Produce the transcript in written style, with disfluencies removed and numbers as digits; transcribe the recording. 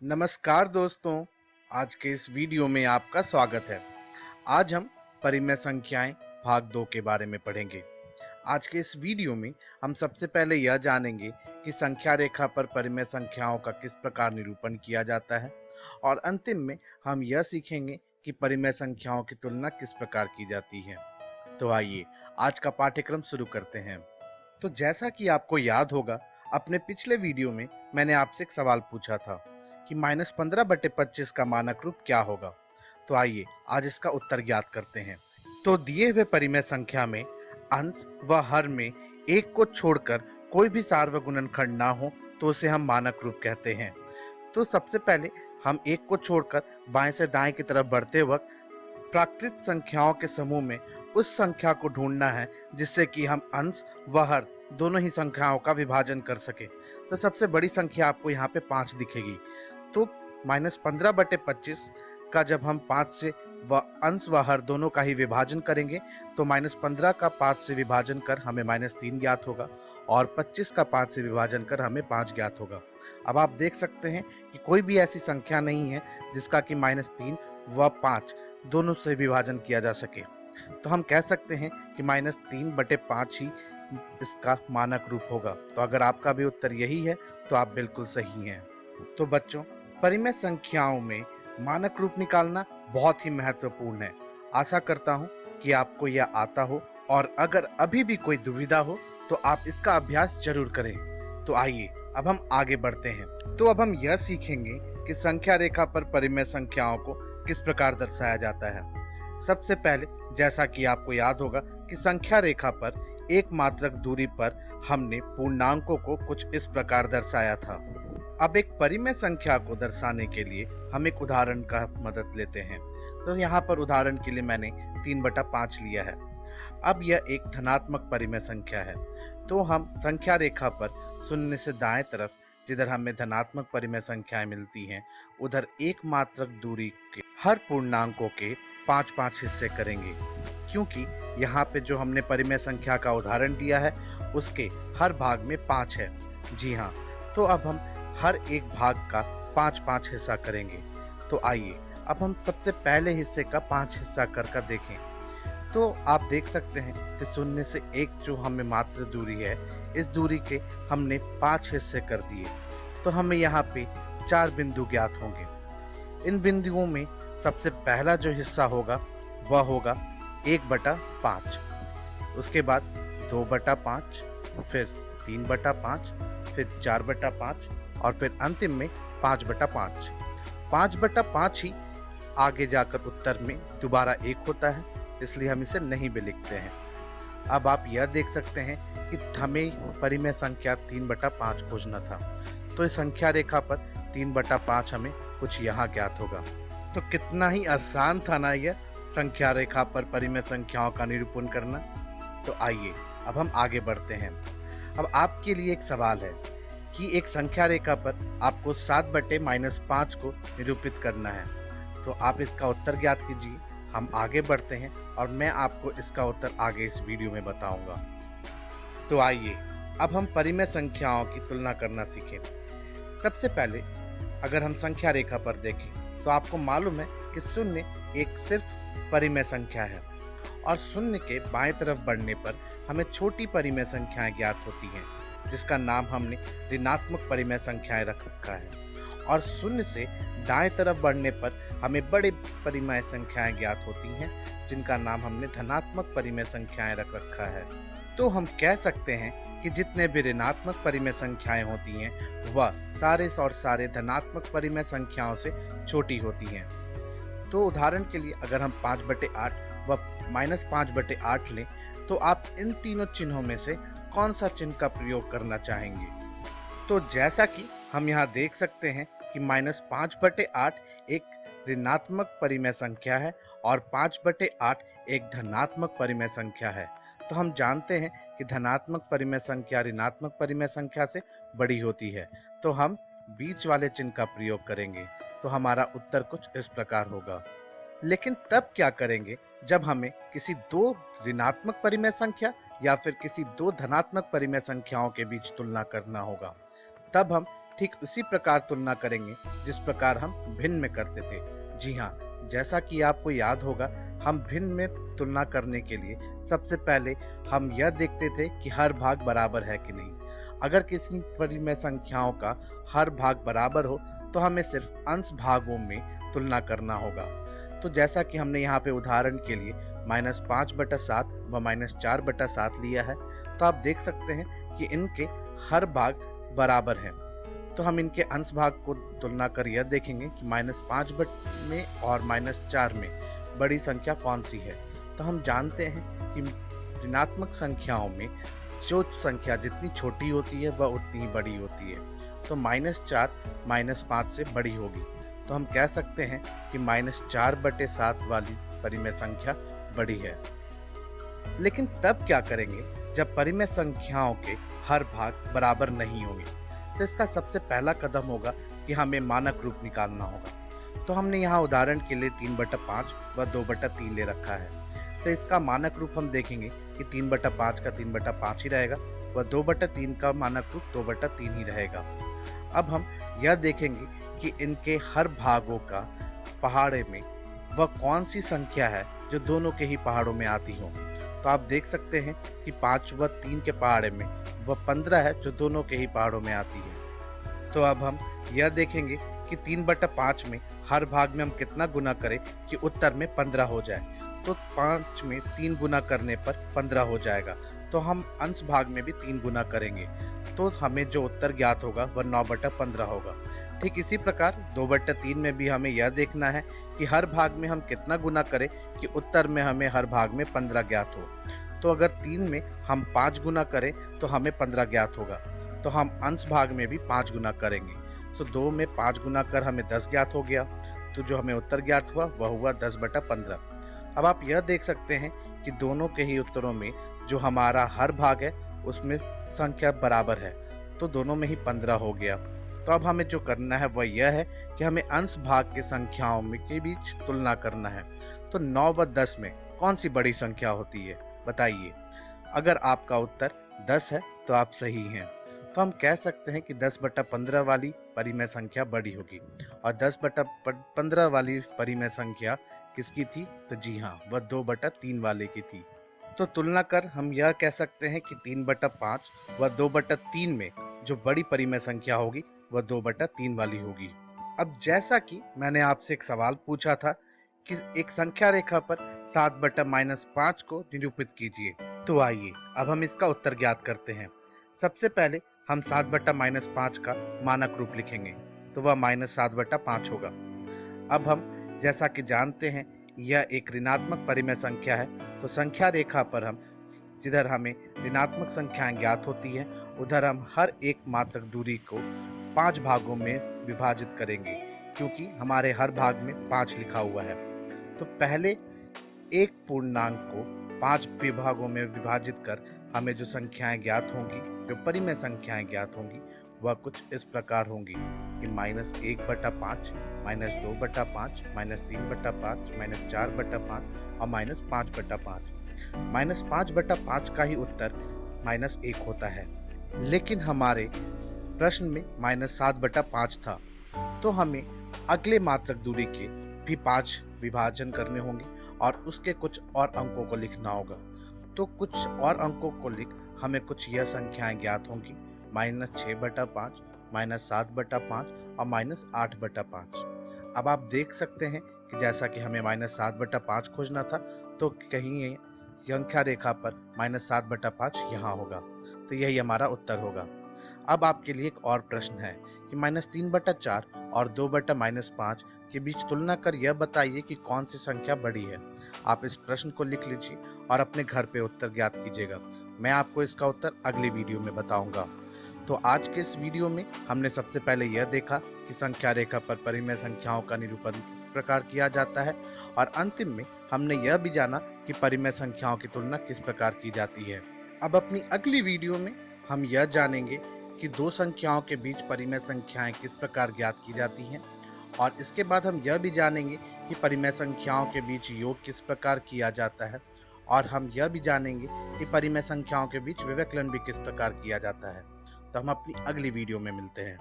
नमस्कार दोस्तों, आज के इस वीडियो में आपका स्वागत है। आज हम परिमेय संख्याएं भाग 2 के बारे में पढ़ेंगे। आज के इस वीडियो में हम सबसे पहले यह जानेंगे कि संख्या रेखा पर परिमेय संख्याओं का किस प्रकार निरूपण किया जाता है और अंतिम में हम यह सीखेंगे कि परिमेय संख्याओं की तुलना किस प्रकार की जाती है। तो आइए आज का पाठ्यक्रम शुरू करते हैं। तो जैसा कि आपको याद होगा, अपने पिछले वीडियो में मैंने आपसे एक सवाल पूछा था कि -15/25 का मानक रूप क्या होगा। तो आइए आज इसका उत्तर ज्ञात करते हैं। तो दिए हुए परिमेय संख्या में अंश व हर में एक को छोड़कर कोई भी सार्वगुणनखंड ना हो तो उसे हम मानक रूप कहते हैं। तो सबसे पहले हम एक को छोड़कर बाएं से दाएं की तरफ बढ़ते वक्त प्राकृत संख्याओं के समूह में उस संख्या को ढूंढना है जिससे कि हम अंश व हर दोनों ही संख्याओं का विभाजन कर सके। तो सबसे बड़ी संख्या आपको यहाँ पे 5 दिखेगी। तो -15/25 का जब हम 5 से व अंश व हर दोनों का ही विभाजन करेंगे तो -15 का 5 से विभाजन कर हमें -3 ज्ञात होगा और 25 का 5 से विभाजन कर हमें 5 ज्ञात होगा। अब आप देख सकते हैं कि कोई भी ऐसी संख्या नहीं है जिसका कि -3 व 5 दोनों से विभाजन किया जा सके। तो हम कह सकते हैं कि -3/5 ही इसका मानक रूप होगा। तो अगर आपका भी उत्तर यही है तो आप बिल्कुल सही हैं। तो बच्चों, परिमेय संख्याओं में मानक रूप निकालना बहुत ही महत्वपूर्ण है। आशा करता हूँ कि आपको यह आता हो और अगर अभी भी कोई दुविधा हो तो आप इसका अभ्यास जरूर करें। तो आइए अब हम आगे बढ़ते हैं। तो अब हम यह सीखेंगे कि संख्या रेखा पर परिमेय संख्याओं को किस प्रकार दर्शाया जाता है। सबसे पहले, जैसा कि आपको याद होगा कि संख्या रेखा पर एक मात्रक दूरी पर हमने पूर्णांकों को कुछ इस प्रकार दर्शाया था। अब एक परिमेय संख्या को दर्शाने के लिए हम एक उदाहरण का मदद लेते हैं। तो यहाँ पर उदाहरण के लिए मैंने 3/5 लिया है। अब यह एक धनात्मक परिमेय संख्या है। तो हम संख्या रेखा पर शून्य से दाएं तरफ जिधर हमें धनात्मक परिमेय संख्याएं मिलती हैं, उधर एक मात्रक दूरी के हर पूर्णांकों के 5-5 हिस्से करेंगे। क्योंकि यहाँ पे जो हमने परिमेय संख्या का उदाहरण दिया है उसके हर भाग में 5 है। जी हाँ, तो अब हम हर एक भाग का 5-5 हिस्सा करेंगे। तो आइए अब हम सबसे पहले हिस्से का 5 हिस्सा कर देखें। तो आप देख सकते हैं कि शून्य से 1 जो हमें मात्र दूरी है, इस दूरी के हमने 5 हिस्से कर दिए। तो हमें यहाँ पे 4 बिंदु ज्ञात होंगे। इन बिंदुओं में सबसे पहला जो हिस्सा होगा वह होगा 1/5, उसके बाद 2/5, फिर 3/5, फिर 4/5 और फिर अंतिम में 5/5। 5/5 ही आगे जाकर उत्तर में दोबारा 1 होता है, इसलिए हम इसे नहीं भी लिखते हैं। अब आप यह देख सकते हैं कि हमें परिमेय संख्या 3/5 खोजना था। तो इस संख्या रेखा पर 3/5 हमें कुछ यहाँ ज्ञात होगा। तो कितना ही आसान था ना यह संख्या रेखा पर परिमेय संख्याओं का निरूपण करना। तो आइए अब हम आगे बढ़ते हैं। अब आपके लिए एक सवाल है कि एक संख्या रेखा पर आपको 7/-5 को निरूपित करना है। तो आप इसका उत्तर ज्ञात कीजिए। हम आगे बढ़ते हैं और मैं आपको इसका उत्तर आगे इस वीडियो में बताऊंगा। तो आइए अब हम परिमेय संख्याओं की तुलना करना सीखें। सबसे पहले अगर हम संख्या रेखा पर देखें तो आपको मालूम है कि शून्य एक सिर्फ परिमेय संख्या है और शून्य के बाएं तरफ बढ़ने पर हमें छोटी परिमेय संख्याएं ज्ञात होती हैं, जिसका नाम हमने ऋणात्मक परिमेय संख्याएं रख रखा है। और शून्य से दाएं तरफ बढ़ने पर हमें बड़े परिमेय संख्याएं ज्ञात होती हैं, जिनका नाम हमने धनात्मक परिमेय संख्याएं रख रखा है। तो हम कह सकते हैं कि जितने भी ऋणात्मक परिमेय संख्याएं होती हैं वह सारे और सारे धनात्मक परिमेय संख्याओं से छोटी होती हैं। तो उदाहरण के लिए अगर हम 5/8 व -5/8 लें तो आप इन तीनों चिन्हों में से कौन सा चिन्ह का प्रयोग करना चाहेंगे। तो जैसा कि हम यहाँ देख सकते हैं कि -5/8 एक ऋणात्मक परिमेय संख्या है और 5/8 एक धनात्मक परिमेय संख्या है। तो हम जानते हैं कि धनात्मक परिमेय संख्या ऋणात्मक परिमेय संख्या से बड़ी होती है। तो हम बीच वाले चिन्ह का प्रयोग करेंगे। तो हमारा उत्तर कुछ इस प्रकार होगा। लेकिन तब क्या करेंगे जब हमें किसी 2 ऋणात्मक परिमेय संख्या या फिर किसी 2 धनात्मक परिमेय संख्याओं के बीच तुलना करना होगा। तब हम ठीक उसी प्रकार तुलना करेंगे जिस प्रकार हम भिन्न में करते थे। जी हाँ, जैसा कि आपको याद होगा, हम भिन्न में तुलना करने के लिए सबसे पहले हम यह देखते थे कि हर भाग बराबर है कि नहीं। अगर किसी परिमेय संख्याओं का हर भाग बराबर हो तो हमें सिर्फ अंश भागों में तुलना करना होगा। तो जैसा कि हमने यहाँ पे उदाहरण के लिए -5/7 व -4/7 लिया है, तो आप देख सकते हैं कि इनके हर भाग बराबर हैं। तो हम इनके अंश भाग को तुलना कर यह देखेंगे कि -5 में और -4 में बड़ी संख्या कौन सी है। तो हम जानते हैं कि ऋणात्मक संख्याओं में जो संख्या जितनी छोटी होती है वह उतनी ही बड़ी होती है। तो -4 -5 से बड़ी होगी। तो हम कह सकते हैं कि -4/7 वाली परिमेय संख्या बड़ी है। लेकिन तब क्या करेंगे जब परिमेय संख्याओं के हर भाग बराबर नहीं होंगे? तो इसका सबसे पहला कदम होगा कि हमें मानक रूप निकालना होगा। तो हमने यहाँ उदाहरण के लिए 3/5 व 2/3 ले रखा है। तो इसका मानक रूप हम देखेंगे कि 3/5 का 3/5 ही रहेगा व 2/3 का मानक रूप 2/3 ही रहेगा। अब हम यह देखेंगे कि इनके हर भागों का पहाड़े में वह कौन सी संख्या है जो दोनों के ही पहाड़ों में आती हो। तो आप देख सकते हैं कि 5 व 3 के पहाड़े में वह 15 है जो दोनों के ही पहाड़ों में आती है। तो अब हम यह देखेंगे कि 3/5 में हर भाग में हम कितना गुना करें कि उत्तर में 15 हो जाए। तो 5 में 3 गुना करने पर 15 हो जाएगा। तो हम अंश भाग में भी 3 गुना करेंगे तो हमें जो उत्तर ज्ञात होगा वह 9/15 होगा। ठीक इसी प्रकार 2/3 में भी हमें यह देखना है कि हर भाग में हम कितना गुना करें कि उत्तर में हमें हर भाग में 15 ज्ञात हो। तो अगर 3 में हम 5 गुना करें तो हमें 15 ज्ञात होगा। तो हम अंश भाग में भी 5 गुना करेंगे। तो 2 में 5 गुना कर हमें 10 ज्ञात हो गया। तो जो हमें उत्तर ज्ञात हुआ वह हुआ 10/15। अब आप यह देख सकते हैं कि दोनों के ही उत्तरों में जो हमारा हर भाग है उसमें संख्या बराबर है। तो दोनों में ही 15 हो गया। तो अब हमें जो करना है वह यह है कि हमें अंश भाग के संख्याओं में के बीच तुलना करना है। तो 9 व 10 में कौन सी बड़ी संख्या होती है, बताइए। अगर आपका उत्तर 10 है तो आप सही हैं। तो हम कह सकते हैं कि 10/15 वाली परिमेय संख्या बड़ी होगी। और 10/15 वाली परिमेय संख्या किसकी थी? तो जी हाँ, वह 2/3 वाले की थी। तो तुलना कर हम यह कह सकते हैं कि 3/5 व 2/3 में जो बड़ी परिमेय संख्या होगी वह 2/3 वाली होगी। अब जैसा कि मैंने आपसे एक सवाल पूछा था कि एक संख्या रेखा पर 7/-5 को निरूपित कीजिए। तो आइए अब हम इसका उत्तर ज्ञात करते हैं। सबसे पहले हम 7/-5 का मानक रूप लिखेंगे। तो वह -7/5 होगा। अब हम जैसा कि जानते हैं यह एक ऋणात्मक परिमेय संख्या है। तो संख्या रेखा पर हम जिधर हमें ऋणात्मक संख्याएं ज्ञात होती है उधर हम हर एक मात्रक दूरी को 5 भागों में विभाजित करेंगे, क्योंकि हमारे हर भाग में 5 लिखा हुआ है। तो पहले एक पूर्णांक को 5 विभागों में विभाजित कर हमें जो संख्याएं ज्ञात होंगी, जो परिमेय संख्याएं ज्ञात होंगी, वह कुछ इस प्रकार होंगी कि -1/5, -2/5, -3/5, -4/5 और -5/5। -5/5 का ही उत्तर -1 होता है। लेकिन हमारे प्रश्न में -7/5 था। तो हमें अगले मात्रक दूरी के भी 5 विभाजन करने होंगे और उसके कुछ और अंकों को लिखना होगा। तो कुछ और अंकों को लिख हमें कुछ यह संख्याएं ज्ञात होंगी -6/5, -7/5 और -8/5। अब आप देख सकते हैं कि जैसा कि हमें -7/5 खोजना था तो कहीं संख्या रेखा पर -7/5 यहाँ होगा। तो यही हमारा उत्तर होगा। अब आपके लिए एक और प्रश्न है कि -3/4 और 2/-5 के बीच तुलना कर यह बताइए कि कौन सी संख्या बड़ी है। आप इस प्रश्न को लिख लीजिए और अपने घर पे उत्तर ज्ञात कीजिएगा। मैं आपको इसका उत्तर अगली वीडियो में बताऊंगा। तो आज के इस वीडियो में हमने सबसे पहले यह देखा कि संख्या रेखा पर परिमेय संख्याओं का निरूपण किस प्रकार किया जाता है और अंतिम में हमने यह भी जाना कि परिमेय संख्याओं की तुलना किस प्रकार की जाती है। अब अपनी अगली वीडियो में हम यह जानेंगे कि दो संख्याओं के बीच परिमेय संख्याएं किस प्रकार ज्ञात की जाती हैं और इसके बाद हम यह भी जानेंगे कि परिमेय संख्याओं के बीच योग किस प्रकार किया जाता है और हम यह भी जानेंगे कि परिमेय संख्याओं के बीच विवेकलन भी किस प्रकार किया जाता है। तो हम अपनी अगली वीडियो में मिलते हैं।